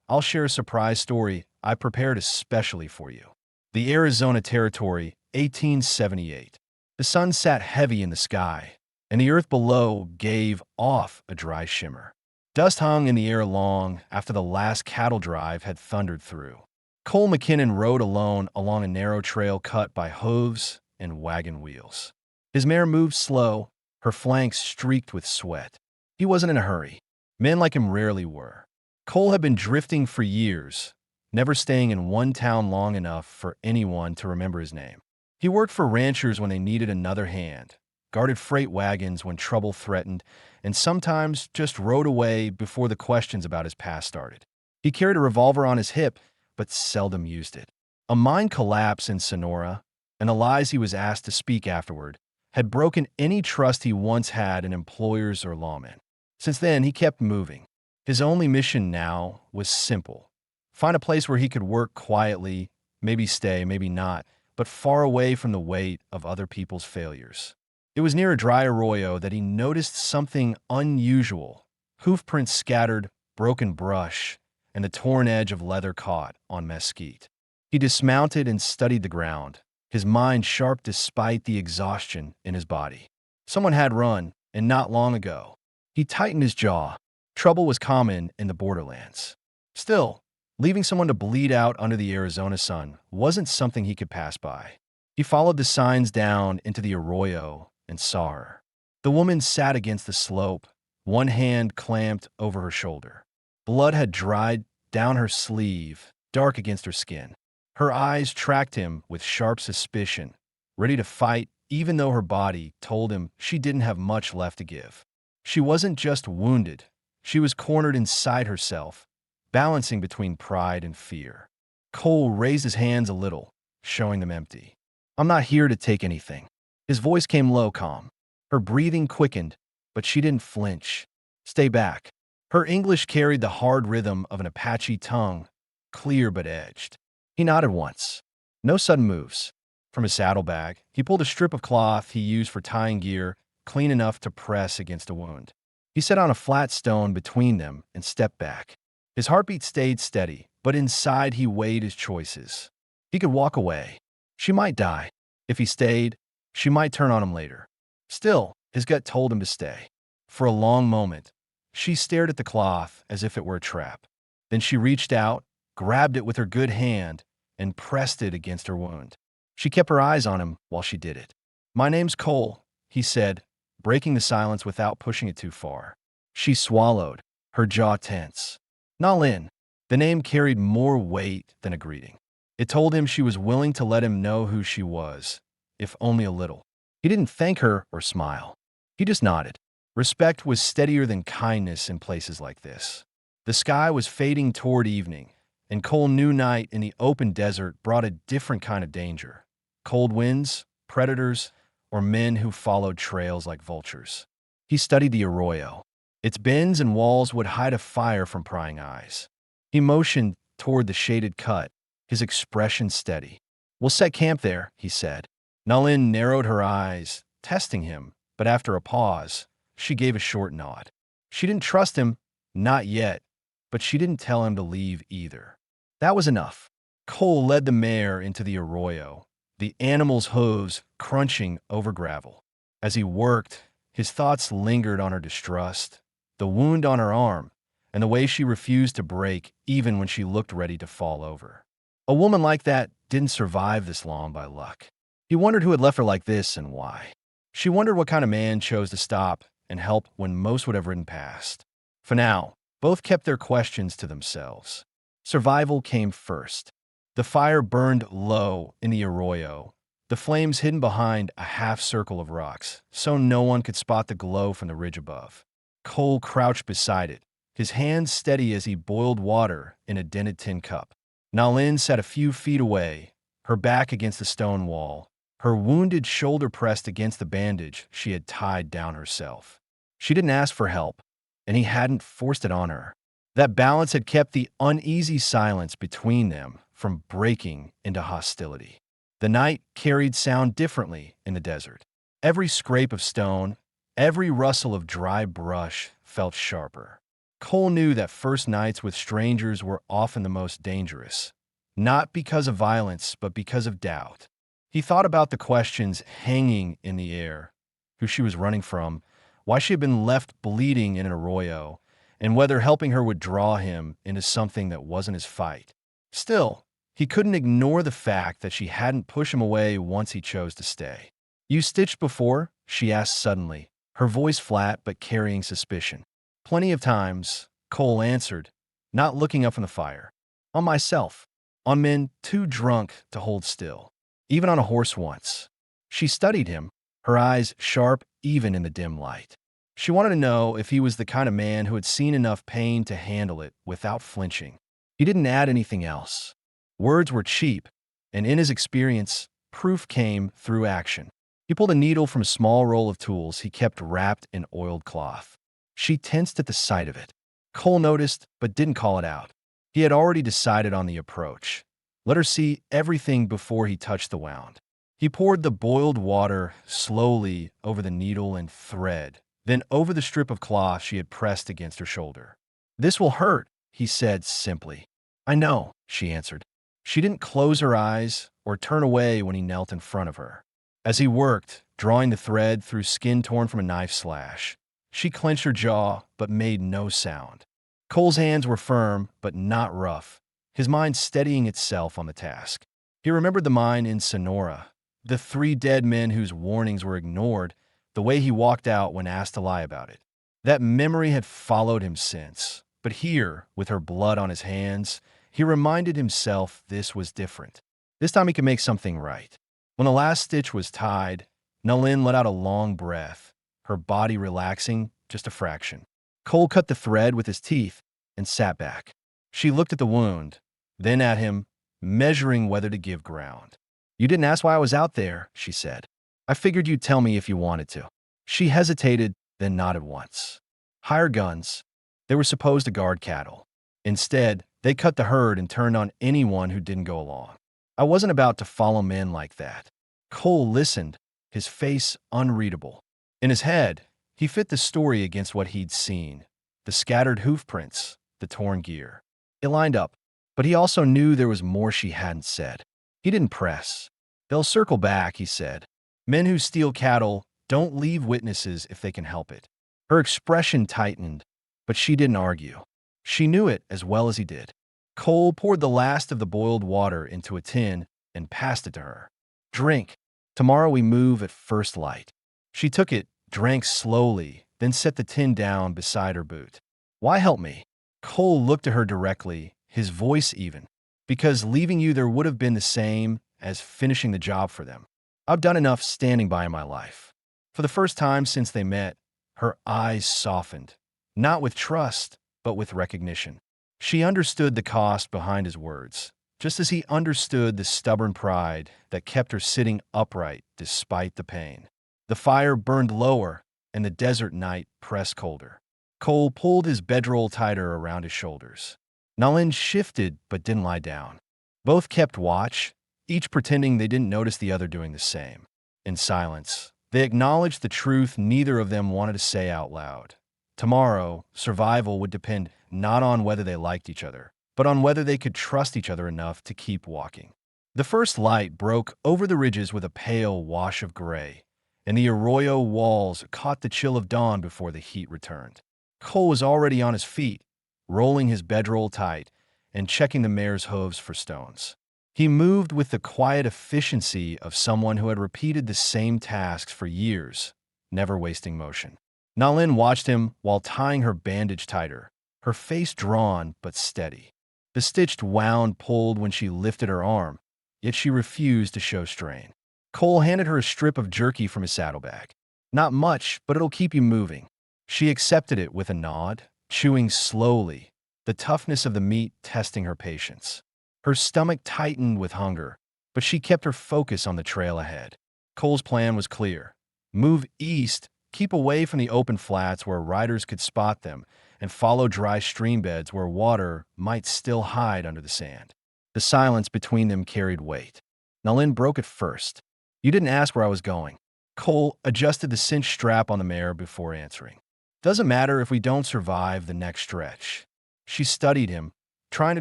I'll share a surprise story I prepared especially for you. The Arizona Territory, 1878. The sun sat heavy in the sky, and the earth below gave off a dry shimmer. Dust hung in the air long after the last cattle drive had thundered through. Cole McKinnon rode alone along a narrow trail cut by hooves and wagon wheels. His mare moved slow, her flanks streaked with sweat. He wasn't in a hurry. Men like him rarely were. Cole had been drifting for years, never staying in one town long enough for anyone to remember his name. He worked for ranchers when they needed another hand, guarded freight wagons when trouble threatened, and sometimes just rode away before the questions about his past started. He carried a revolver on his hip, but seldom used it. A mine collapse in Sonora, and the lies he was asked to speak afterward, had broken any trust he once had in employers or lawmen. Since then, he kept moving. His only mission now was simple: find a place where he could work quietly, maybe stay, maybe not, but far away from the weight of other people's failures. It was near a dry arroyo that he noticed something unusual: hoofprints scattered, broken brush, and the torn edge of leather caught on mesquite. He dismounted and studied the ground, his mind sharp despite the exhaustion in his body. Someone had run, and not long ago. He tightened his jaw. Trouble was common in the borderlands. Still, leaving someone to bleed out under the Arizona sun wasn't something he could pass by. He followed the signs down into the arroyo and saw her. The woman sat against the slope, one hand clamped over her shoulder. Blood had dried down her sleeve, dark against her skin. Her eyes tracked him with sharp suspicion, ready to fight even though her body told him she didn't have much left to give. She wasn't just wounded. She was cornered inside herself, balancing between pride and fear. Cole raised his hands a little, showing them empty. "I'm not here to take anything." His voice came low, calm. Her breathing quickened, but she didn't flinch. "Stay back." Her English carried the hard rhythm of an Apache tongue, clear but edged. He nodded once. No sudden moves. From his saddlebag, he pulled a strip of cloth he used for tying gear, clean enough to press against a wound. He sat on a flat stone between them and stepped back. His heartbeat stayed steady, but inside he weighed his choices. He could walk away. She might die. If he stayed, she might turn on him later. Still, his gut told him to stay. For a long moment, she stared at the cloth as if it were a trap. Then she reached out, grabbed it with her good hand, and pressed it against her wound. She kept her eyes on him while she did it. "My name's Cole," he said, breaking the silence without pushing it too far. She swallowed, her jaw tense. Nalin. The name carried more weight than a greeting. It told him she was willing to let him know who she was, if only a little. He didn't thank her or smile. He just nodded. Respect was steadier than kindness in places like this. The sky was fading toward evening, and Cole knew night in the open desert brought a different kind of danger. Cold winds, predators, or men who followed trails like vultures. He studied the arroyo. Its bends and walls would hide a fire from prying eyes. He motioned toward the shaded cut, his expression steady. "We'll set camp there," he said. Nalin narrowed her eyes, testing him, but after a pause, she gave a short nod. She didn't trust him, not yet, but she didn't tell him to leave either. That was enough. Cole led the mare into the arroyo, the animal's hooves crunching over gravel. As he worked, his thoughts lingered on her distrust, the wound on her arm, and the way she refused to break even when she looked ready to fall over. A woman like that didn't survive this long by luck. He wondered who had left her like this and why. She wondered what kind of man chose to stop and help when most would have ridden past. For now, both kept their questions to themselves. Survival came first. The fire burned low in the arroyo, the flames hidden behind a half circle of rocks, so no one could spot the glow from the ridge above. Cole crouched beside it, his hands steady as he boiled water in a dented tin cup. Nalin sat a few feet away, her back against the stone wall, her wounded shoulder pressed against the bandage she had tied down herself. She didn't ask for help, and he hadn't forced it on her. That balance had kept the uneasy silence between them from breaking into hostility. The night carried sound differently in the desert. Every scrape of stone, every rustle of dry brush felt sharper. Cole knew that first nights with strangers were often the most dangerous, not because of violence, but because of doubt. He thought about the questions hanging in the air: who she was running from, why she had been left bleeding in an arroyo, and whether helping her would draw him into something that wasn't his fight. Still, he couldn't ignore the fact that she hadn't pushed him away once he chose to stay. "You stitched before?" she asked suddenly, her voice flat but carrying suspicion. "Plenty of times," Cole answered, not looking up from the fire. "On myself. On men too drunk to hold still. Even on a horse once." She studied him, her eyes sharp even in the dim light. She wanted to know if he was the kind of man who had seen enough pain to handle it without flinching. He didn't add anything else. Words were cheap, and in his experience, proof came through action. He pulled a needle from a small roll of tools he kept wrapped in oiled cloth. She tensed at the sight of it. Cole noticed, but didn't call it out. He had already decided on the approach. Let her see everything before he touched the wound. He poured the boiled water slowly over the needle and thread, then over the strip of cloth she had pressed against her shoulder. "This will hurt," he said simply. "I know," she answered. She didn't close her eyes or turn away when he knelt in front of her. As he worked, drawing the thread through skin torn from a knife slash, she clenched her jaw but made no sound. Cole's hands were firm but not rough, his mind steadying itself on the task. He remembered the mine in Sonora, the 3 dead men whose warnings were ignored, the way he walked out when asked to lie about it. That memory had followed him since, but here, with her blood on his hands, he reminded himself this was different. This time he could make something right. When the last stitch was tied, Nalin let out a long breath, her body relaxing just a fraction. Cole cut the thread with his teeth and sat back. She looked at the wound, then at him, measuring whether to give ground. "You didn't ask why I was out there," she said. "I figured you'd tell me if you wanted to." She hesitated, then nodded once. "Hire guns. They were supposed to guard cattle. Instead, they cut the herd and turned on anyone who didn't go along. I wasn't about to follow men like that." Cole listened, his face unreadable. In his head, he fit the story against what he'd seen: the scattered hoof prints, the torn gear. It lined up, but he also knew there was more she hadn't said. He didn't press. "They'll circle back," he said. "Men who steal cattle don't leave witnesses if they can help it." Her expression tightened, but she didn't argue. She knew it as well as he did. Cole poured the last of the boiled water into a tin and passed it to her. "Drink. Tomorrow we move at first light." She took it, drank slowly, then set the tin down beside her boot. "Why help me?" Cole looked at her directly, his voice even. "Because leaving you there would have been the same as finishing the job for them. I've done enough standing by in my life." For the first time since they met, her eyes softened, not with trust, but with recognition. She understood the cost behind his words, just as he understood the stubborn pride that kept her sitting upright despite the pain. The fire burned lower, and the desert night pressed colder. Cole pulled his bedroll tighter around his shoulders. Nalin shifted but didn't lie down. Both kept watch, each pretending they didn't notice the other doing the same. In silence, they acknowledged the truth neither of them wanted to say out loud. Tomorrow, survival would depend not on whether they liked each other, but on whether they could trust each other enough to keep walking. The first light broke over the ridges with a pale wash of gray, and the arroyo walls caught the chill of dawn before the heat returned. Cole was already on his feet, rolling his bedroll tight and checking the mare's hooves for stones. He moved with the quiet efficiency of someone who had repeated the same tasks for years, never wasting motion. Nalin watched him while tying her bandage tighter, her face drawn but steady. The stitched wound pulled when she lifted her arm, yet she refused to show strain. Cole handed her a strip of jerky from his saddlebag. "Not much, but it'll keep you moving." She accepted it with a nod, chewing slowly, the toughness of the meat testing her patience. Her stomach tightened with hunger, but she kept her focus on the trail ahead. Cole's plan was clear: move east, keep away from the open flats where riders could spot them, and follow dry stream beds where water might still hide under the sand. The silence between them carried weight. Nalin broke it first. "You didn't ask where I was going." Cole adjusted the cinched strap on the mare before answering. Doesn't matter if we don't survive the next stretch. She studied him, trying to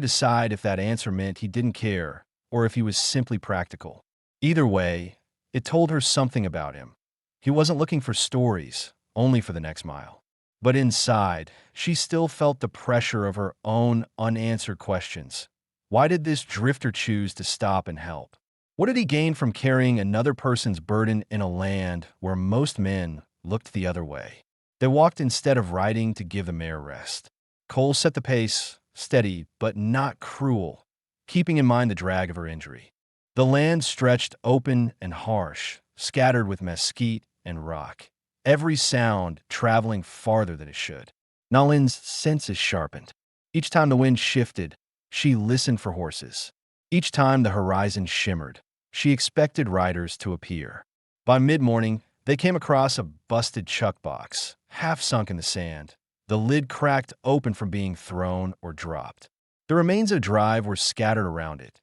decide if that answer meant he didn't care or if he was simply practical. Either way, it told her something about him. He wasn't looking for stories, only for the next mile. But inside, she still felt the pressure of her own unanswered questions. Why did this drifter choose to stop and help? What did he gain from carrying another person's burden in a land where most men looked the other way? They walked instead of riding to give the mare rest. Cole set the pace, steady but not cruel, keeping in mind the drag of her injury. The land stretched open and harsh, scattered with mesquite and rock, every sound traveling farther than it should. Nalin's senses sharpened. Each time the wind shifted, she listened for horses. Each time the horizon shimmered, she expected riders to appear. By mid-morning, they came across a busted chuck box, half sunk in the sand, the lid cracked open from being thrown or dropped. The remains of drive were scattered around it.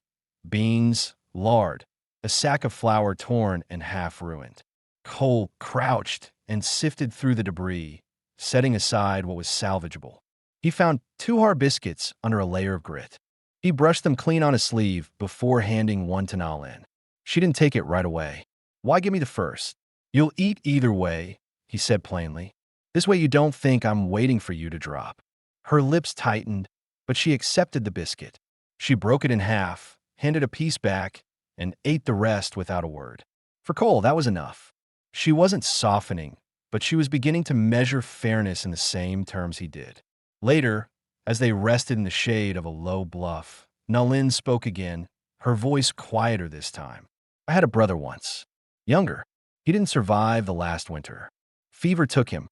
Beans, lard, a sack of flour torn and half ruined. Cole crouched and sifted through the debris, setting aside what was salvageable. He found 2 hard biscuits under a layer of grit. He brushed them clean on his sleeve before handing one to Nalin. She didn't take it right away. "Why give me the first? You'll eat either way," he said plainly. "This way you don't think I'm waiting for you to drop." Her lips tightened, but she accepted the biscuit. She broke it in half, handed a piece back, and ate the rest without a word. For Cole, that was enough. She wasn't softening, but she was beginning to measure fairness in the same terms he did. Later, as they rested in the shade of a low bluff, Nalin spoke again, her voice quieter this time. "I had a brother once. Younger. He didn't survive the last winter. Fever took him."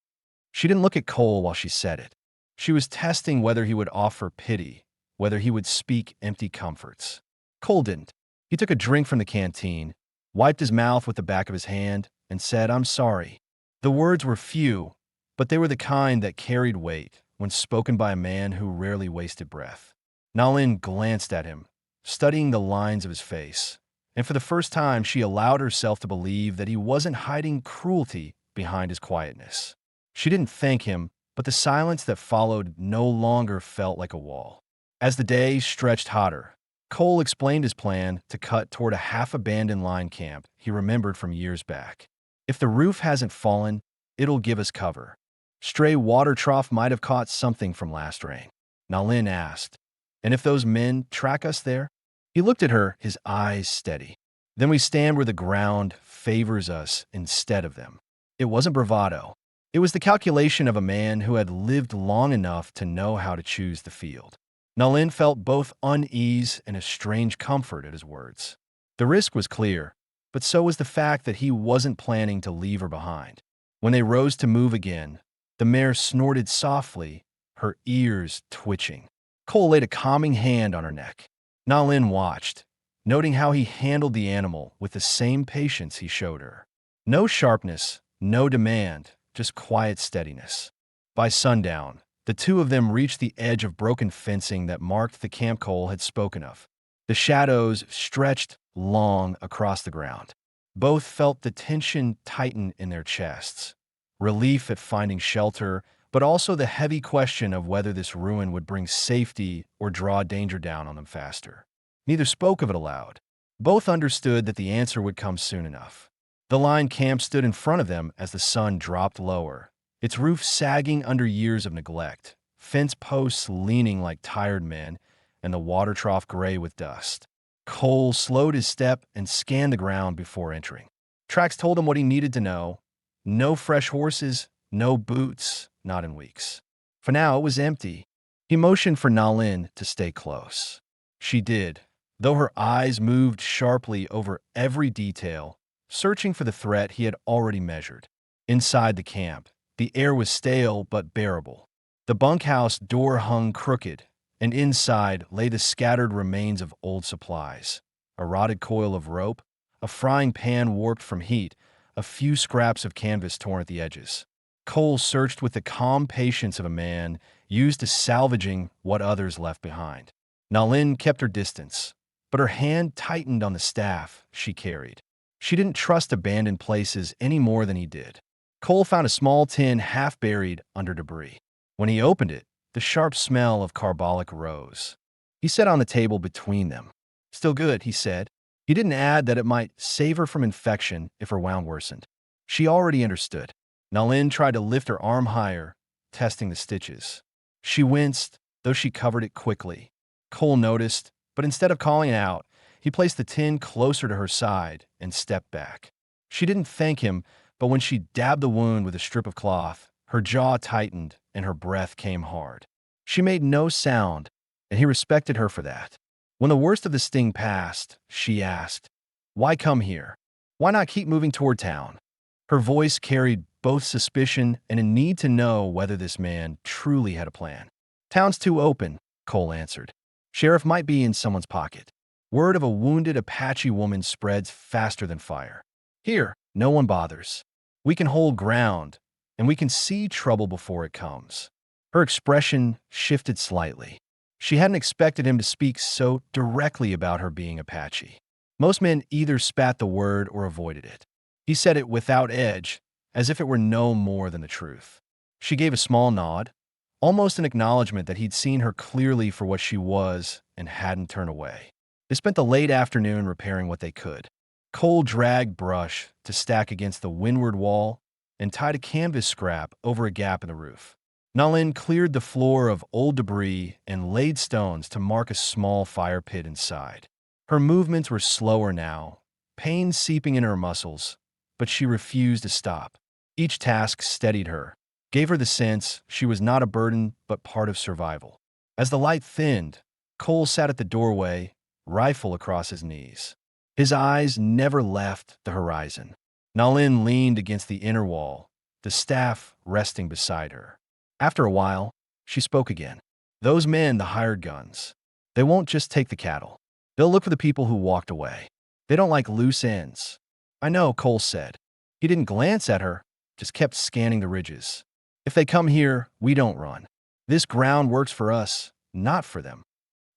She didn't look at Cole while she said it. She was testing whether he would offer pity, whether he would speak empty comforts. Cole didn't. He took a drink from the canteen, wiped his mouth with the back of his hand, and said, "I'm sorry." The words were few, but they were the kind that carried weight when spoken by a man who rarely wasted breath. Nalin glanced at him, studying the lines of his face, and for the first time she allowed herself to believe that he wasn't hiding cruelty behind his quietness. She didn't thank him, but the silence that followed no longer felt like a wall. As the day stretched hotter, Cole explained his plan to cut toward a half-abandoned line camp he remembered from years back. "If the roof hasn't fallen, it'll give us cover. Stray water trough might have caught something from last rain." Nalin asked, "And if those men track us there?" He looked at her, his eyes steady. "Then we stand where the ground favors us instead of them." It wasn't bravado. It was the calculation of a man who had lived long enough to know how to choose the field. Nalin felt both unease and a strange comfort at his words. The risk was clear, but so was the fact that he wasn't planning to leave her behind. When they rose to move again, the mare snorted softly, her ears twitching. Cole laid a calming hand on her neck. Nalin watched, noting how he handled the animal with the same patience he showed her. No sharpness, no demand, just quiet steadiness. By sundown, the two of them reached the edge of broken fencing that marked the camp Cole had spoken of. The shadows stretched long across the ground. Both felt the tension tighten in their chests. Relief at finding shelter, but also the heavy question of whether this ruin would bring safety or draw danger down on them faster. Neither spoke of it aloud. Both understood that the answer would come soon enough. The line camp stood in front of them as the sun dropped lower, its roof sagging under years of neglect, fence posts leaning like tired men, and the water trough gray with dust. Cole slowed his step and scanned the ground before entering. Tracks told him what he needed to know. No fresh horses, no boots, not in weeks. For now, it was empty. He motioned for Nalin to stay close. She did, though her eyes moved sharply over every detail, searching for the threat he had already measured. Inside the camp, the air was stale but bearable. The bunkhouse door hung crooked, and inside lay the scattered remains of old supplies. A rotted coil of rope, a frying pan warped from heat, a few scraps of canvas torn at the edges. Cole searched with the calm patience of a man used to salvaging what others left behind. Nalin kept her distance, but her hand tightened on the staff she carried. She didn't trust abandoned places any more than he did. Cole found a small tin half buried under debris. When he opened it, the sharp smell of carbolic rose. He set on the table between them. Still good, he said. He didn't add that it might save her from infection if her wound worsened. She already understood. Nalin tried to lift her arm higher, testing the stitches. She winced, though she covered it quickly. Cole noticed, but instead of calling it out, he placed the tin closer to her side and stepped back. She didn't thank him, but when she dabbed the wound with a strip of cloth, her jaw tightened and her breath came hard. She made no sound, and he respected her for that. When the worst of the sting passed, she asked, "Why come here? Why not keep moving toward town?" Her voice carried both suspicion and a need to know whether this man truly had a plan. "Town's too open," Cole answered. "Sheriff might be in someone's pocket. Word of a wounded Apache woman spreads faster than fire. Here, no one bothers. We can hold ground, and we can see trouble before it comes." Her expression shifted slightly. She hadn't expected him to speak so directly about her being Apache. Most men either spat the word or avoided it. He said it without edge, as if it were no more than the truth. She gave a small nod, almost an acknowledgement that he'd seen her clearly for what she was and hadn't turned away. They spent the late afternoon repairing what they could. Cole dragged brush to stack against the windward wall and tied a canvas scrap over a gap in the roof. Nalin cleared the floor of old debris and laid stones to mark a small fire pit inside. Her movements were slower now, pain seeping in her muscles, but she refused to stop. Each task steadied her, gave her the sense she was not a burden but part of survival. As the light thinned, Cole sat at the doorway, rifle across his knees. His eyes never left the horizon. Nalin leaned against the inner wall, the staff resting beside her. After a while, she spoke again. "Those men, the hired guns, they won't just take the cattle. They'll look for the people who walked away. They don't like loose ends." "I know," Cole said. He didn't glance at her, just kept scanning the ridges. "If they come here, we don't run. This ground works for us, not for them."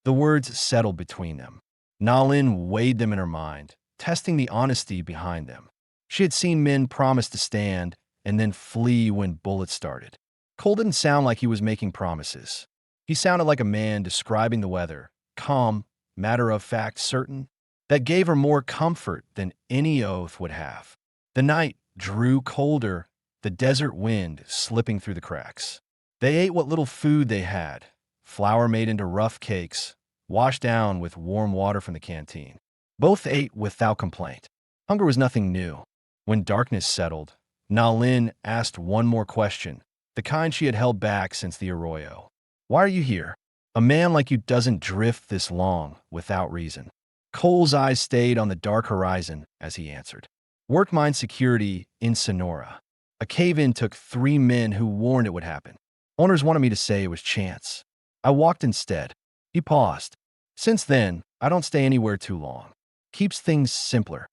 The words settled between them. Nalin weighed them in her mind, testing the honesty behind them. She had seen men promise to stand and then flee when bullets started. Cole didn't sound like he was making promises. He sounded like a man describing the weather, calm, matter-of-fact certain. That gave her more comfort than any oath would have. The night drew colder, the desert wind slipping through the cracks. They ate what little food they had, flour made into rough cakes, washed down with warm water from the canteen. Both ate without complaint. Hunger was nothing new. When darkness settled, Nalin asked one more question, the kind she had held back since the arroyo. "Why are you here? A man like you doesn't drift this long without reason." Cole's eyes stayed on the dark horizon as he answered. "Work mine security in Sonora. A cave-in took 3 men who warned it would happen. Owners wanted me to say it was chance. I walked instead." He paused. "Since then, I don't stay anywhere too long. Keeps things simpler."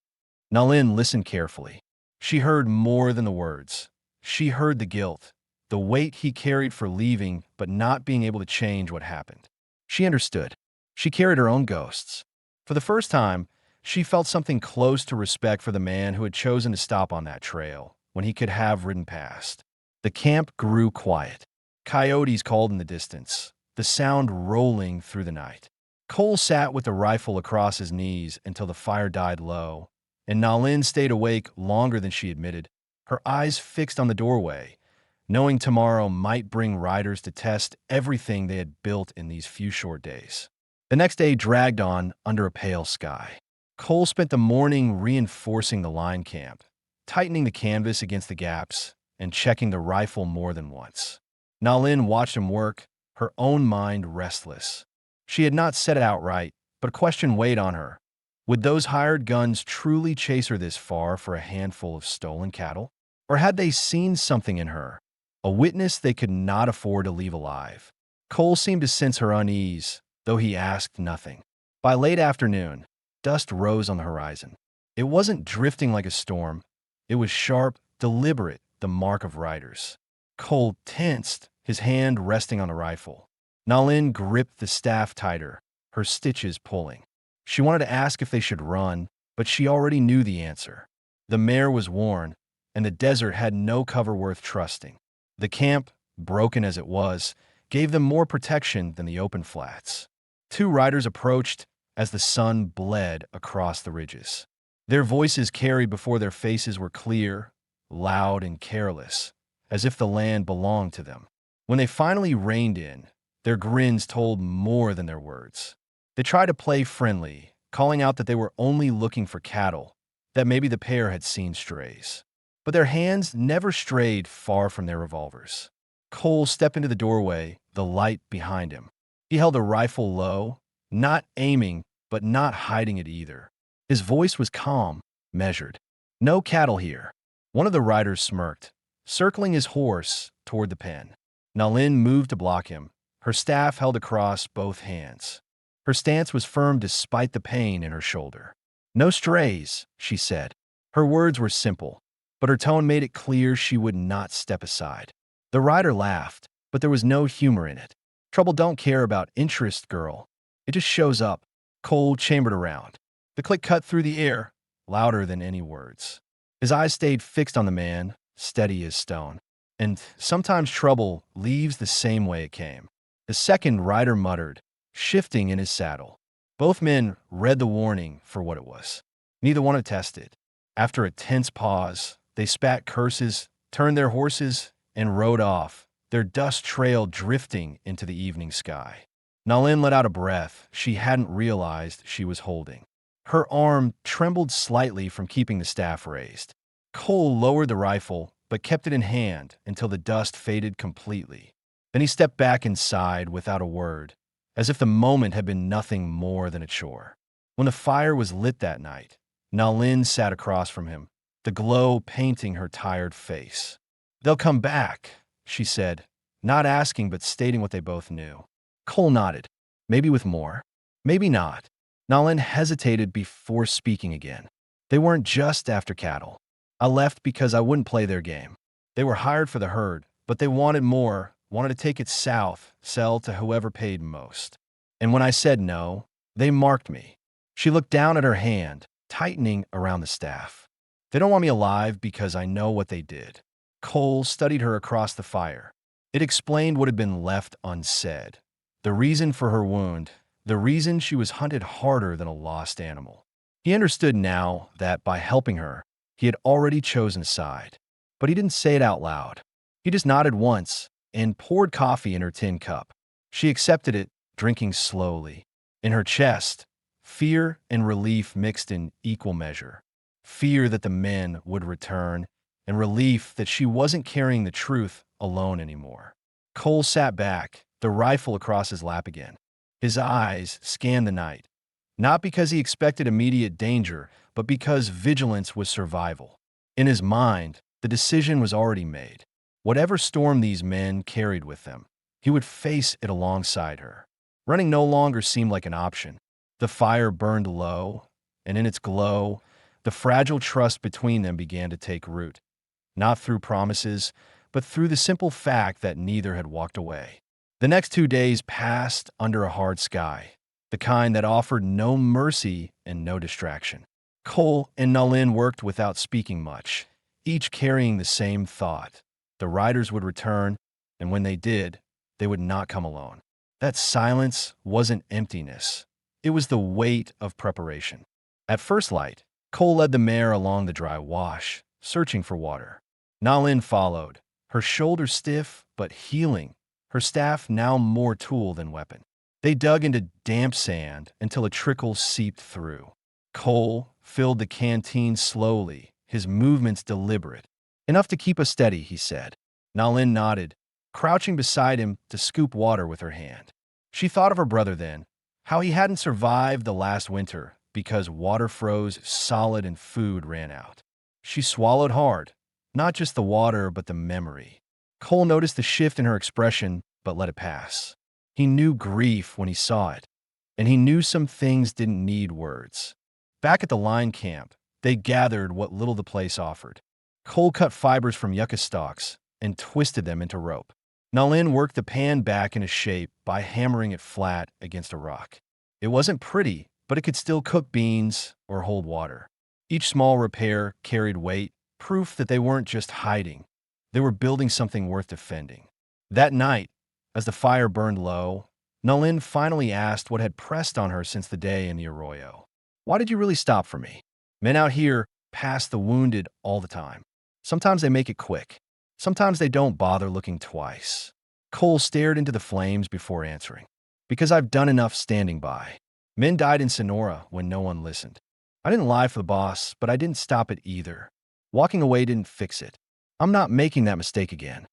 Nalin listened carefully. She heard more than the words. She heard the guilt, the weight he carried for leaving but not being able to change what happened. She understood. She carried her own ghosts. For the first time, she felt something close to respect for the man who had chosen to stop on that trail when he could have ridden past. The camp grew quiet. Coyotes called in the distance, the sound rolling through the night. Cole sat with the rifle across his knees until the fire died low, and Nalin stayed awake longer than she admitted, her eyes fixed on the doorway, knowing tomorrow might bring riders to test everything they had built in these few short days. The next day dragged on under a pale sky. Cole spent the morning reinforcing the line camp, tightening the canvas against the gaps, and checking the rifle more than once. Nalin watched him work, her own mind restless. She had not said it outright, but a question weighed on her. Would those hired guns truly chase her this far for a handful of stolen cattle? Or had they seen something in her, a witness they could not afford to leave alive? Cole seemed to sense her unease, though he asked nothing. By late afternoon, dust rose on the horizon. It wasn't drifting like a storm. It was sharp, deliberate, the mark of riders. Cole tensed, his hand resting on the rifle. Nalin gripped the staff tighter, her stitches pulling. She wanted to ask if they should run, but she already knew the answer. The mare was worn, and the desert had no cover worth trusting. The camp, broken as it was, gave them more protection than the open flats. Two riders approached as the sun bled across the ridges. Their voices carried before their faces were clear, loud, and careless, as if the land belonged to them. When they finally reined in, their grins told more than their words. They tried to play friendly, calling out that they were only looking for cattle, that maybe the pair had seen strays. But their hands never strayed far from their revolvers. Cole stepped into the doorway, the light behind him. He held a rifle low, not aiming, but not hiding it either. His voice was calm, measured. "No cattle here." One of the riders smirked, circling his horse toward the pen. Nalin moved to block him, her staff held across both hands. Her stance was firm despite the pain in her shoulder. "No strays," she said. Her words were simple, but her tone made it clear she would not step aside. The rider laughed, but there was no humor in it. "Trouble don't care about interest, girl. It just shows up." Cole chambered around. The click cut through the air, louder than any words. His eyes stayed fixed on the man, steady as stone. And sometimes trouble leaves the same way it came. The second rider muttered, shifting in his saddle. Both men read the warning for what it was. Neither one attested. After a tense pause, they spat curses, turned their horses, and rode off, their dust trail drifting into the evening sky. Nalin let out a breath she hadn't realized she was holding. Her arm trembled slightly from keeping the staff raised. Cole lowered the rifle, but kept it in hand until the dust faded completely. Then he stepped back inside without a word, as if the moment had been nothing more than a chore. When the fire was lit that night, Nalin sat across from him, the glow painting her tired face. "They'll come back," she said, not asking but stating what they both knew. Cole nodded, maybe with more, maybe not. Nalin hesitated before speaking again. "They weren't just after cattle. I left because I wouldn't play their game. They were hired for the herd, but they wanted more, wanted to take it south, sell to whoever paid most. And when I said no, they marked me." She looked down at her hand, tightening around the staff. "They don't want me alive because I know what they did." Cole studied her across the fire. It explained what had been left unsaid. The reason for her wound, the reason she was hunted harder than a lost animal. He understood now that by helping her, he had already chosen a side. But he didn't say it out loud. He just nodded once and poured coffee in her tin cup. She accepted it, drinking slowly. In her chest, fear and relief mixed in equal measure. Fear that the men would return, and relief that she wasn't carrying the truth alone anymore. Cole sat back, the rifle across his lap again. His eyes scanned the night, not because he expected immediate danger, but because vigilance was survival. In his mind, the decision was already made. Whatever storm these men carried with them, he would face it alongside her. Running no longer seemed like an option. The fire burned low, and in its glow, the fragile trust between them began to take root, not through promises, but through the simple fact that neither had walked away. The next 2 days passed under a hard sky, the kind that offered no mercy and no distraction. Cole and Nalin worked without speaking much, each carrying the same thought. The riders would return, and when they did, they would not come alone. That silence wasn't emptiness. It was the weight of preparation. At first light, Cole led the mare along the dry wash, searching for water. Nalin followed, her shoulders stiff but healing, her staff now more tool than weapon. They dug into damp sand until a trickle seeped through. Cole filled the canteen slowly, his movements deliberate. "Enough to keep us steady," he said. Nalin nodded, crouching beside him to scoop water with her hand. She thought of her brother then, how he hadn't survived the last winter because water froze solid and food ran out. She swallowed hard, not just the water but the memory. Cole noticed the shift in her expression but let it pass. He knew grief when he saw it, and he knew some things didn't need words. Back at the line camp, they gathered what little the place offered. Cole cut fibers from yucca stalks and twisted them into rope. Nalin worked the pan back into shape by hammering it flat against a rock. It wasn't pretty, but it could still cook beans or hold water. Each small repair carried weight, proof that they weren't just hiding. They were building something worth defending. That night, as the fire burned low, Nalin finally asked what had pressed on her since the day in the arroyo. Why did you really stop for me? Men out here pass the wounded all the time. Sometimes they make it quick. Sometimes they don't bother looking twice. Cole stared into the flames before answering. Because I've done enough standing by. Men died in Sonora when no one listened. I didn't lie for the boss, but I didn't stop it either. Walking away didn't fix it. I'm not making that mistake again.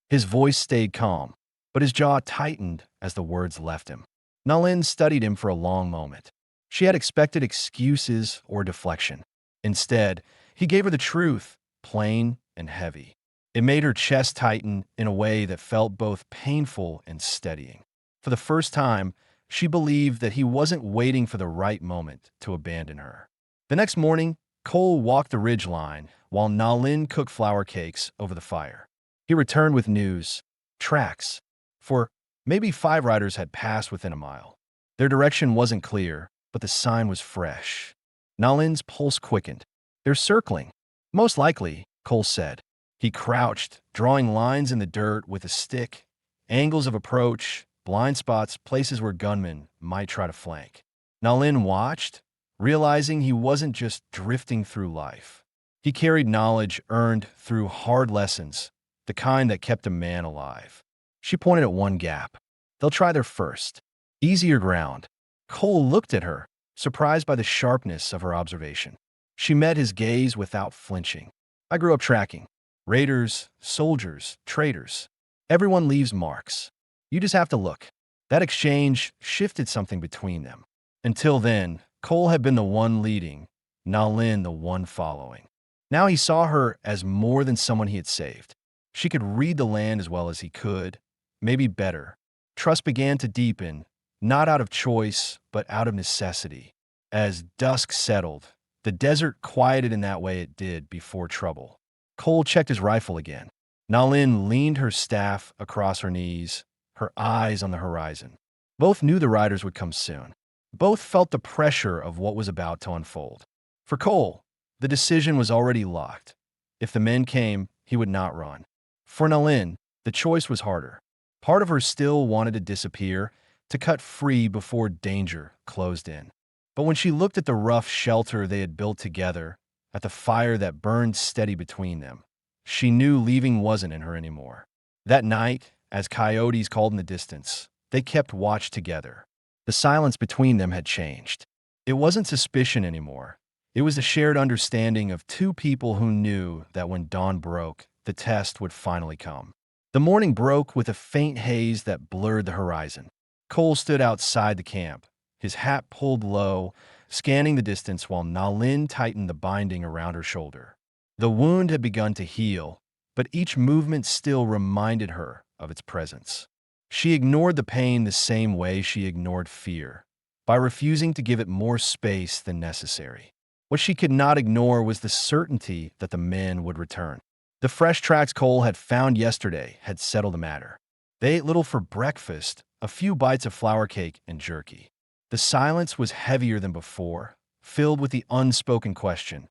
His voice stayed calm, but his jaw tightened as the words left him. Nalin studied him for a long moment. She had expected excuses or deflection. Instead, he gave her the truth, plain and heavy. It made her chest tighten in a way that felt both painful and steadying. For the first time, she believed that he wasn't waiting for the right moment to abandon her. The next morning, Cole walked the ridgeline while Nalin cooked flour cakes over the fire. He returned with news, tracks, for maybe 5 riders had passed within a mile. Their direction wasn't clear, but the sign was fresh. Nalin's pulse quickened. They're circling. Most likely, Cole said. He crouched, drawing lines in the dirt with a stick, angles of approach, blind spots, places where gunmen might try to flank. Nalin watched, realizing he wasn't just drifting through life. He carried knowledge earned through hard lessons, the kind that kept a man alive. She pointed at one gap. They'll try there first. Easier ground. Cole looked at her, surprised by the sharpness of her observation. She met his gaze without flinching. I grew up tracking. Raiders, soldiers, traitors. Everyone leaves marks. You just have to look. That exchange shifted something between them. Until then, Cole had been the one leading, Nalin the one following. Now he saw her as more than someone he had saved. She could read the land as well as he could, maybe better. Trust began to deepen, not out of choice, but out of necessity. As dusk settled, the desert quieted in that way it did before trouble. Cole checked his rifle again. Nalin leaned her staff across her knees, her eyes on the horizon. Both knew the riders would come soon. Both felt the pressure of what was about to unfold. For Cole, the decision was already locked. If the men came, he would not run. For Nalin, the choice was harder. Part of her still wanted to disappear, to cut free before danger closed in. But when she looked at the rough shelter they had built together, at the fire that burned steady between them, she knew leaving wasn't in her anymore. That night, as coyotes called in the distance, they kept watch together. The silence between them had changed. It wasn't suspicion anymore. It was a shared understanding of 2 people who knew that when dawn broke, the test would finally come. The morning broke with a faint haze that blurred the horizon. Cole stood outside the camp, his hat pulled low, scanning the distance while Nalin tightened the binding around her shoulder. The wound had begun to heal, but each movement still reminded her of its presence. She ignored the pain the same way she ignored fear, by refusing to give it more space than necessary. What she could not ignore was the certainty that the men would return. The fresh tracks Cole had found yesterday had settled the matter. They ate little for breakfast, a few bites of flour cake and jerky. The silence was heavier than before, filled with the unspoken question.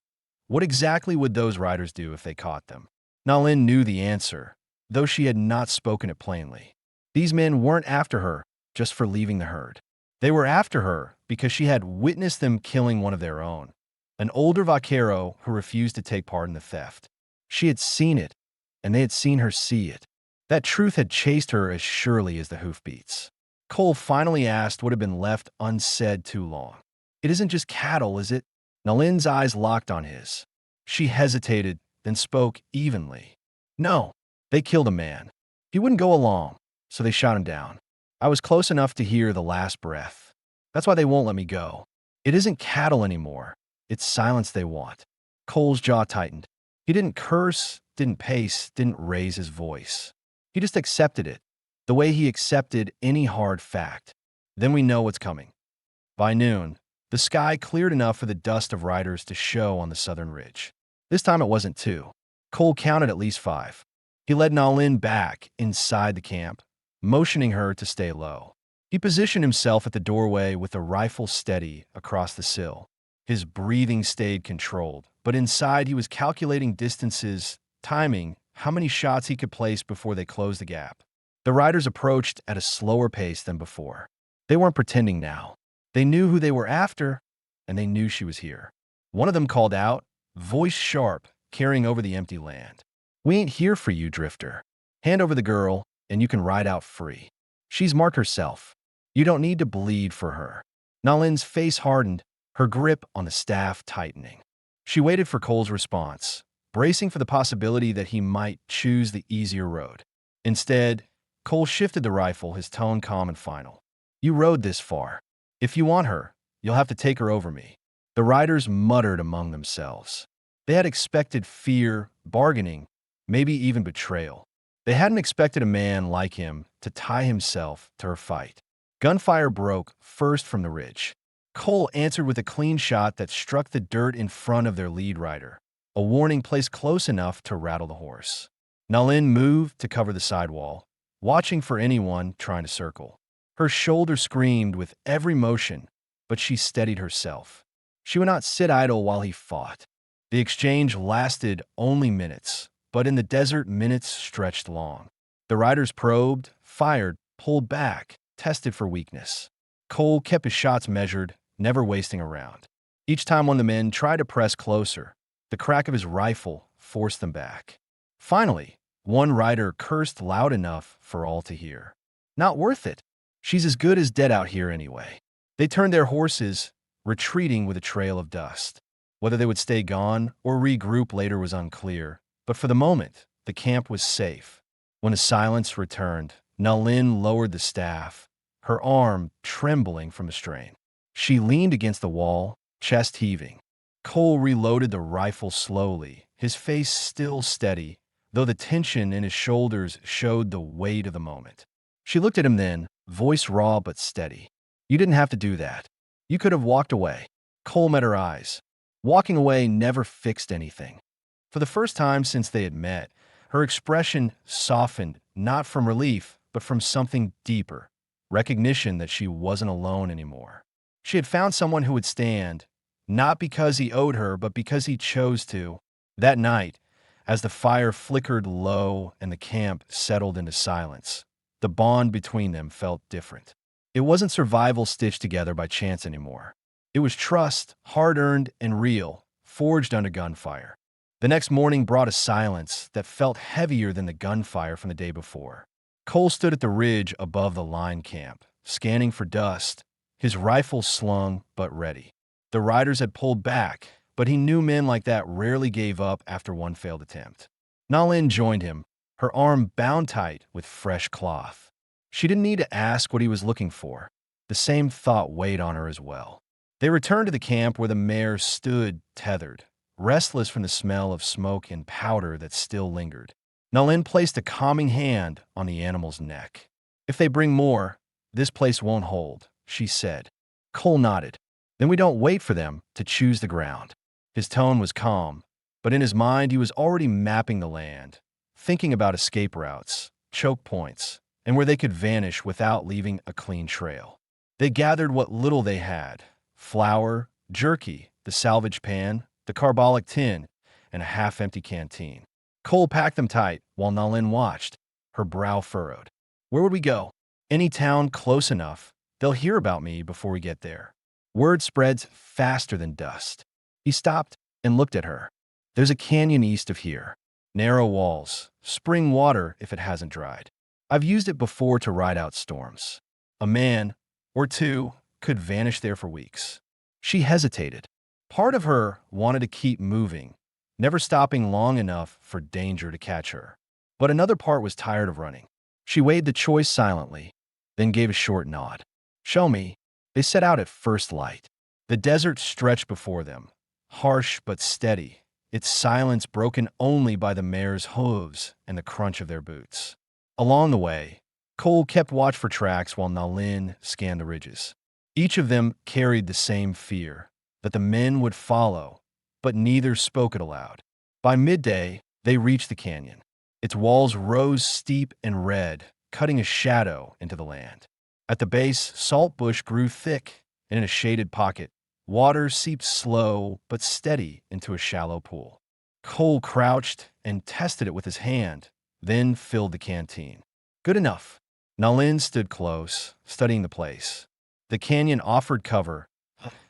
What exactly would those riders do if they caught them? Nalin knew the answer, though she had not spoken it plainly. These men weren't after her just for leaving the herd. They were after her because she had witnessed them killing one of their own, an older vaquero who refused to take part in the theft. She had seen it, and they had seen her see it. That truth had chased her as surely as the hoofbeats. Cole finally asked what had been left unsaid too long. It isn't just cattle, is it? Nalin's eyes locked on his. She hesitated, then spoke evenly. No, they killed a man. He wouldn't go along, so they shot him down. I was close enough to hear the last breath. That's why they won't let me go. It isn't cattle anymore. It's silence they want. Cole's jaw tightened. He didn't curse, didn't pace, didn't raise his voice. He just accepted it, the way he accepted any hard fact. Then we know what's coming. By noon, the sky cleared enough for the dust of riders to show on the southern ridge. This time it wasn't 2. Cole counted at least 5. He led Nalin back inside the camp, motioning her to stay low. He positioned himself at the doorway with the rifle steady across the sill. His breathing stayed controlled, but inside he was calculating distances, timing, how many shots he could place before they closed the gap. The riders approached at a slower pace than before. They weren't pretending now. They knew who they were after, and they knew she was here. One of them called out, voice sharp, carrying over the empty land. "We ain't here for you, Drifter. Hand over the girl, and you can ride out free. She's marked herself. You don't need to bleed for her." Nalin's face hardened, her grip on the staff tightening. She waited for Cole's response, bracing for the possibility that he might choose the easier road. Instead, Cole shifted the rifle, his tone calm and final. "You rode this far. If you want her, you'll have to take her over me." The riders muttered among themselves. They had expected fear, bargaining, maybe even betrayal. They hadn't expected a man like him to tie himself to her fight. Gunfire broke first from the ridge. Cole answered with a clean shot that struck the dirt in front of their lead rider, a warning placed close enough to rattle the horse. Nalin moved to cover the sidewall, watching for anyone trying to circle. Her shoulder screamed with every motion, but she steadied herself. She would not sit idle while he fought. The exchange lasted only minutes, but in the desert, minutes stretched long. The riders probed, fired, pulled back, tested for weakness. Cole kept his shots measured, never wasting a round. Each time one of the men tried to press closer, the crack of his rifle forced them back. Finally, one rider cursed loud enough for all to hear. "Not worth it. She's as good as dead out here anyway." They turned their horses, retreating with a trail of dust. Whether they would stay gone or regroup later was unclear, but for the moment, the camp was safe. When the silence returned, Nalin lowered the staff, her arm trembling from the strain. She leaned against the wall, chest heaving. Cole reloaded the rifle slowly, his face still steady, though the tension in his shoulders showed the weight of the moment. She looked at him then, voice raw but steady. "You didn't have to do that. You could have walked away." Cole met her eyes. Walking away never fixed anything. For the first time since they had met, her expression softened, not from relief, but from something deeper, recognition that she wasn't alone anymore. She had found someone who would stand, not because he owed her, but because he chose to. That night, as the fire flickered low and the camp settled into silence, the bond between them felt different. It wasn't survival stitched together by chance anymore. It was trust, hard-earned and real, forged under gunfire. The next morning brought a silence that felt heavier than the gunfire from the day before. Cole stood at the ridge above the line camp, scanning for dust, his rifle slung but ready. The riders had pulled back, but he knew men like that rarely gave up after one failed attempt. Nalin joined him, her arm bound tight with fresh cloth. She didn't need to ask what he was looking for. The same thought weighed on her as well. They returned to the camp where the mare stood tethered, restless from the smell of smoke and powder that still lingered. Nalin placed a calming hand on the animal's neck. "If they bring more, this place won't hold," she said. Cole nodded. "Then we don't wait for them to choose the ground." His tone was calm, but in his mind he was already mapping the land, thinking about escape routes, choke points, and where they could vanish without leaving a clean trail. They gathered what little they had: flour, jerky, the salvage pan, the carbolic tin, and a half-empty canteen. Cole packed them tight while Nalin watched, her brow furrowed. "Where would we go?" "Any town close enough. They'll hear about me before we get there." Word spreads faster than dust. He stopped and looked at her. "There's a canyon east of here. Narrow walls, spring water if it hasn't dried. I've used it before to ride out storms. A man, or two, could vanish there for weeks." She hesitated. Part of her wanted to keep moving, never stopping long enough for danger to catch her. But another part was tired of running. She weighed the choice silently, then gave a short nod. "Show me." They set out at first light. The desert stretched before them, harsh but steady, its silence broken only by the mare's hooves and the crunch of their boots. Along the way, Cole kept watch for tracks while Nalin scanned the ridges. Each of them carried the same fear, that the men would follow, but neither spoke it aloud. By midday, they reached the canyon. Its walls rose steep and red, cutting a shadow into the land. At the base, salt bush grew thick, and in a shaded pocket, water seeped slow but steady into a shallow pool. Cole crouched and tested it with his hand, then filled the canteen. Good enough. Nalin stood close, studying the place. The canyon offered cover,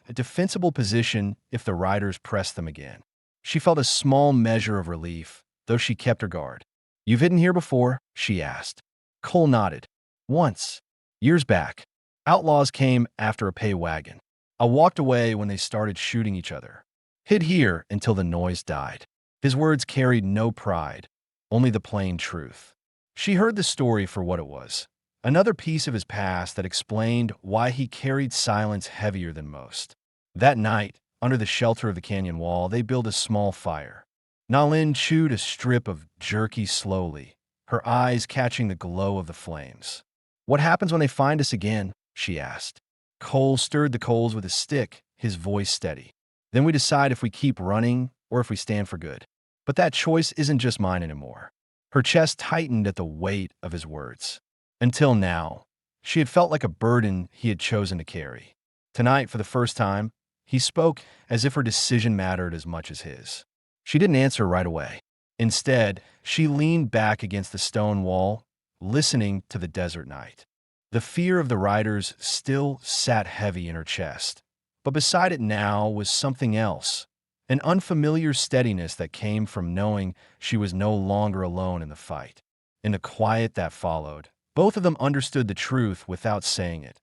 a defensible position if the riders pressed them again. She felt a small measure of relief, though she kept her guard. "You've hidden here before?" she asked. Cole nodded. "Once. Years back. Outlaws came after a pay wagon. I walked away when they started shooting each other. Hid here until the noise died." His words carried no pride, only the plain truth. She heard the story for what it was. Another piece of his past that explained why he carried silence heavier than most. That night, under the shelter of the canyon wall, they built a small fire. Nalin chewed a strip of jerky slowly, her eyes catching the glow of the flames. "What happens when they find us again?" she asked. Cole stirred the coals with a stick, his voice steady. "Then we decide if we keep running or if we stand for good. But that choice isn't just mine anymore." Her chest tightened at the weight of his words. Until now, she had felt like a burden he had chosen to carry. Tonight, for the first time, he spoke as if her decision mattered as much as his. She didn't answer right away. Instead, she leaned back against the stone wall, listening to the desert night. The fear of the riders still sat heavy in her chest, but beside it now was something else, an unfamiliar steadiness that came from knowing she was no longer alone in the fight. In the quiet that followed, both of them understood the truth without saying it.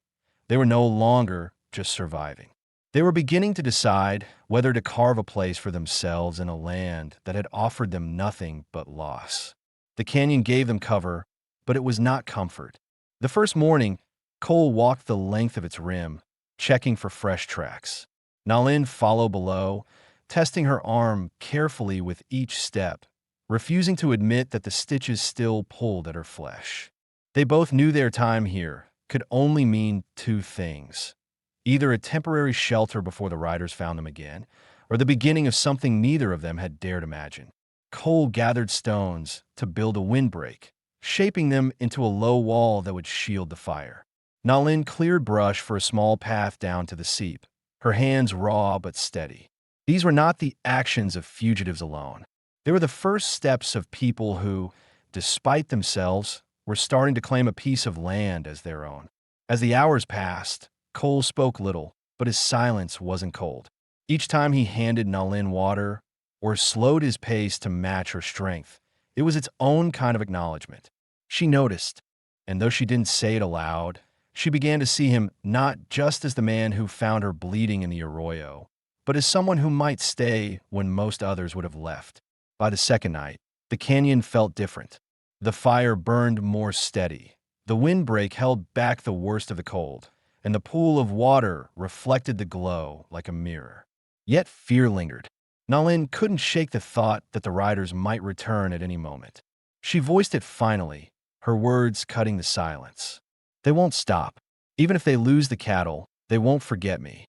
They were no longer just surviving. They were beginning to decide whether to carve a place for themselves in a land that had offered them nothing but loss. The canyon gave them cover, but it was not comfort. The first morning, Cole walked the length of its rim, checking for fresh tracks. Nalin followed below, testing her arm carefully with each step, refusing to admit that the stitches still pulled at her flesh. They both knew their time here could only mean two things: either a temporary shelter before the riders found them again, or the beginning of something neither of them had dared imagine. Cole gathered stones to build a windbreak, shaping them into a low wall that would shield the fire. Nalin cleared brush for a small path down to the seep, her hands raw but steady. These were not the actions of fugitives alone. They were the first steps of people who, despite themselves, were starting to claim a piece of land as their own. As the hours passed, Cole spoke little, but his silence wasn't cold. Each time he handed Nalin water or slowed his pace to match her strength, it was its own kind of acknowledgement. She noticed, and though she didn't say it aloud, she began to see him not just as the man who found her bleeding in the arroyo, but as someone who might stay when most others would have left. By the second night, the canyon felt different. The fire burned more steady. The windbreak held back the worst of the cold, and the pool of water reflected the glow like a mirror. Yet fear lingered. Nalin couldn't shake the thought that the riders might return at any moment. She voiced it finally, her words cutting the silence. "They won't stop. Even if they lose the cattle, they won't forget me."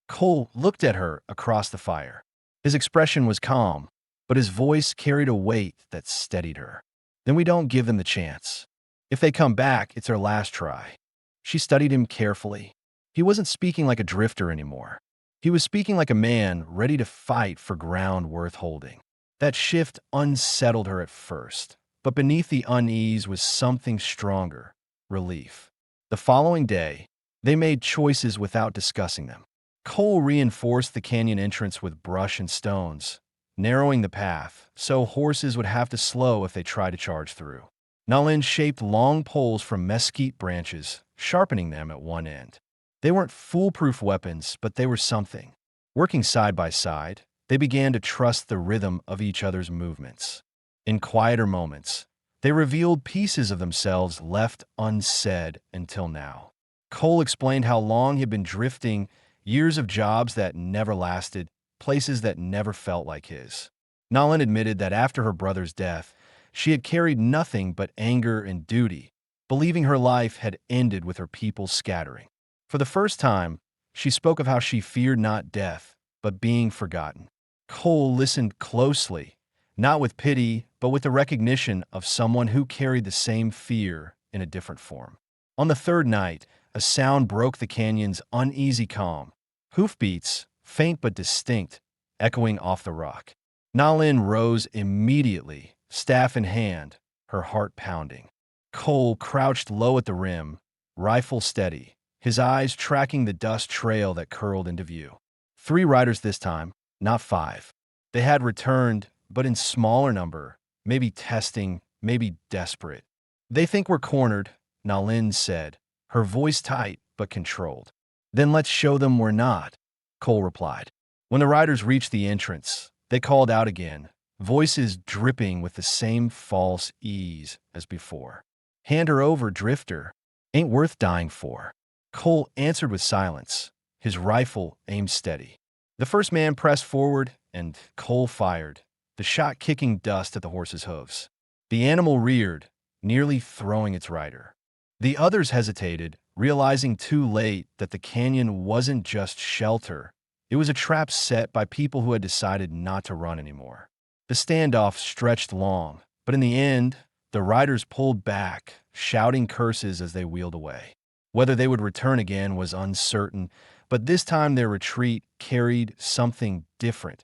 Cole looked at her across the fire. His expression was calm, but his voice carried a weight that steadied her. "Then we don't give them the chance. If they come back, it's their last try." She studied him carefully. He wasn't speaking like a drifter anymore. He was speaking like a man ready to fight for ground worth holding. That shift unsettled her at first, but beneath the unease was something stronger: relief. The following day, they made choices without discussing them. Cole reinforced the canyon entrance with brush and stones, narrowing the path so horses would have to slow if they tried to charge through. Nalin shaped long poles from mesquite branches, sharpening them at one end. They weren't foolproof weapons, but they were something. Working side by side, they began to trust the rhythm of each other's movements. In quieter moments, they revealed pieces of themselves left unsaid until now. Cole explained how long he had been drifting, years of jobs that never lasted, places that never felt like his. Nalin admitted that after her brother's death, she had carried nothing but anger and duty, believing her life had ended with her people scattering. For the first time, she spoke of how she feared not death, but being forgotten. Cole listened closely, not with pity, but with the recognition of someone who carried the same fear in a different form. On the third night, a sound broke the canyon's uneasy calm. Hoofbeats, faint but distinct, echoing off the rock. Nalin rose immediately, staff in hand, her heart pounding. Cole crouched low at the rim, rifle steady, his eyes tracking the dust trail that curled into view. 3 riders this time, not 5. They had returned, but in smaller number, maybe testing, maybe desperate. They think we're cornered, Nalin said, her voice tight but controlled. Then let's show them we're not, Cole replied. When the riders reached the entrance, they called out again, voices dripping with the same false ease as before. Hand her over, Drifter. Ain't worth dying for. Cole answered with silence, his rifle aimed steady. The first man pressed forward, and Cole fired, the shot kicking dust at the horse's hooves. The animal reared, nearly throwing its rider. The others hesitated, realizing too late that the canyon wasn't just shelter. It was a trap set by people who had decided not to run anymore. The standoff stretched long, but in the end, the riders pulled back, shouting curses as they wheeled away. Whether they would return again was uncertain, but this time their retreat carried something different: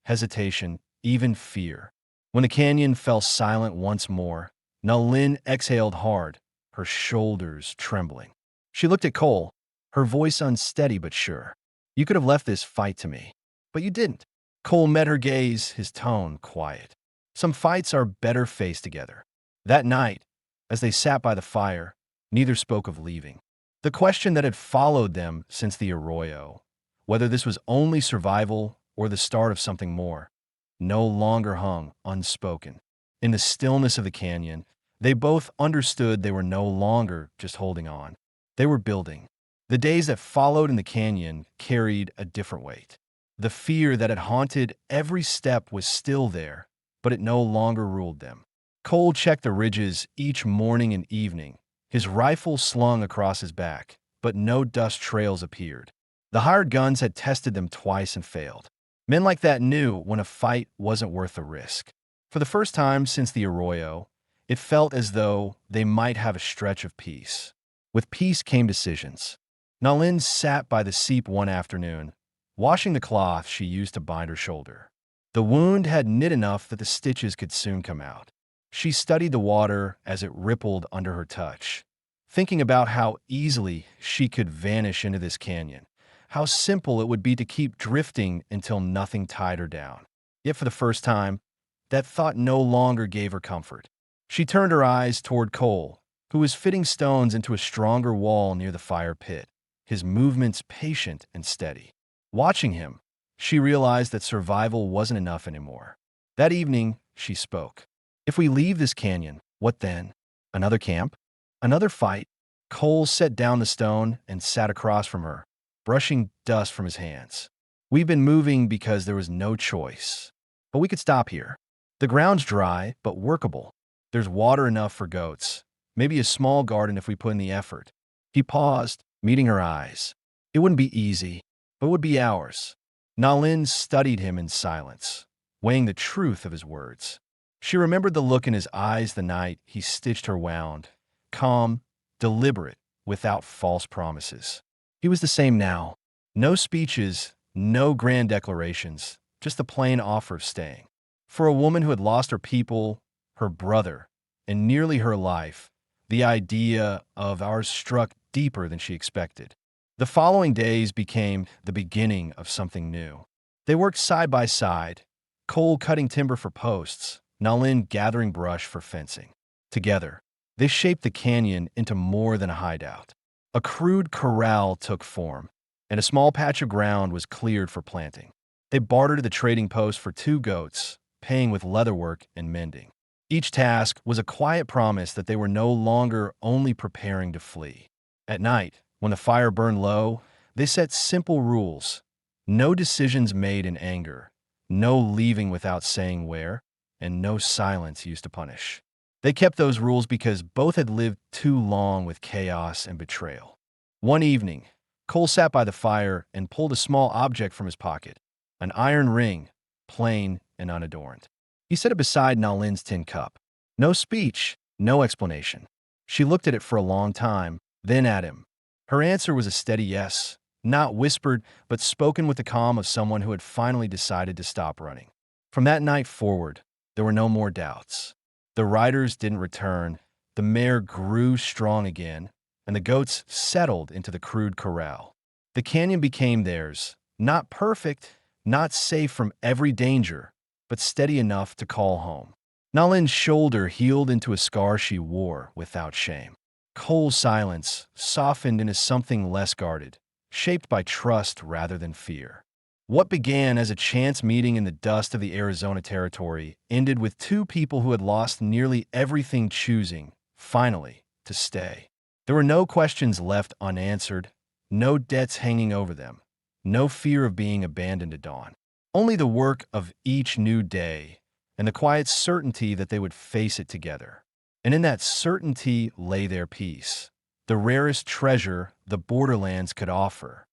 hesitation, even fear. When the canyon fell silent once more, Nalin exhaled hard, her shoulders trembling. She looked at Cole, her voice unsteady but sure. You could have left this fight to me, but you didn't. Cole met her gaze, his tone quiet. Some fights are better faced together. That night, as they sat by the fire, neither spoke of leaving. The question that had followed them since the arroyo, whether this was only survival or the start of something more, no longer hung unspoken. In the stillness of the canyon, they both understood they were no longer just holding on. They were building. The days that followed in the canyon carried a different weight. The fear that had haunted every step was still there, but it no longer ruled them. Cole checked the ridges each morning and evening, his rifle slung across his back, but no dust trails appeared. The hired guns had tested them twice and failed. Men like that knew when a fight wasn't worth the risk. For the first time since the arroyo, it felt as though they might have a stretch of peace. With peace came decisions. Nalin sat by the seep one afternoon, washing the cloth she used to bind her shoulder. The wound had knit enough that the stitches could soon come out. She studied the water as it rippled under her touch, thinking about how easily she could vanish into this canyon, how simple it would be to keep drifting until nothing tied her down. Yet for the first time, that thought no longer gave her comfort. She turned her eyes toward Cole, who was fitting stones into a stronger wall near the fire pit, his movements patient and steady. Watching him, she realized that survival wasn't enough anymore. That evening, she spoke. If we leave this canyon, what then? Another camp? Another fight? Cole set down the stone and sat across from her, brushing dust from his hands. We've been moving because there was no choice. But we could stop here. The ground's dry, but workable. There's water enough for goats. Maybe a small garden if we put in the effort. He paused, meeting her eyes. It wouldn't be easy, but it would be ours. Nalin studied him in silence, weighing the truth of his words. She remembered the look in his eyes the night he stitched her wound, calm, deliberate, without false promises. He was the same now. No speeches, no grand declarations, just the plain offer of staying. For a woman who had lost her people, her brother, and nearly her life, the idea of ours struck deeper than she expected. The following days became the beginning of something new. They worked side by side, Cole cutting timber for posts, Nalin gathering brush for fencing. Together, they shaped the canyon into more than a hideout. A crude corral took form, and a small patch of ground was cleared for planting. They bartered at the trading post for 2 goats, paying with leatherwork and mending. Each task was a quiet promise that they were no longer only preparing to flee. At night, when the fire burned low, they set simple rules. No decisions made in anger, no leaving without saying where, and no silence used to punish. They kept those rules because both had lived too long with chaos and betrayal. One evening, Cole sat by the fire and pulled a small object from his pocket, an iron ring, plain and unadorned. He set it beside Nalin's tin cup. No speech, no explanation. She looked at it for a long time, then at him. Her answer was a steady yes, not whispered, but spoken with the calm of someone who had finally decided to stop running. From that night forward, there were no more doubts. The riders didn't return, the mare grew strong again, and the goats settled into the crude corral. The canyon became theirs, not perfect, not safe from every danger, but steady enough to call home. Nalin's shoulder healed into a scar she wore without shame. Cole's silence softened into something less guarded, shaped by trust rather than fear. What began as a chance meeting in the dust of the Arizona Territory ended with two people who had lost nearly everything choosing, finally, to stay. There were no questions left unanswered, no debts hanging over them, no fear of being abandoned at dawn. Only the work of each new day and the quiet certainty that they would face it together. And in that certainty lay their peace, the rarest treasure the borderlands could offer.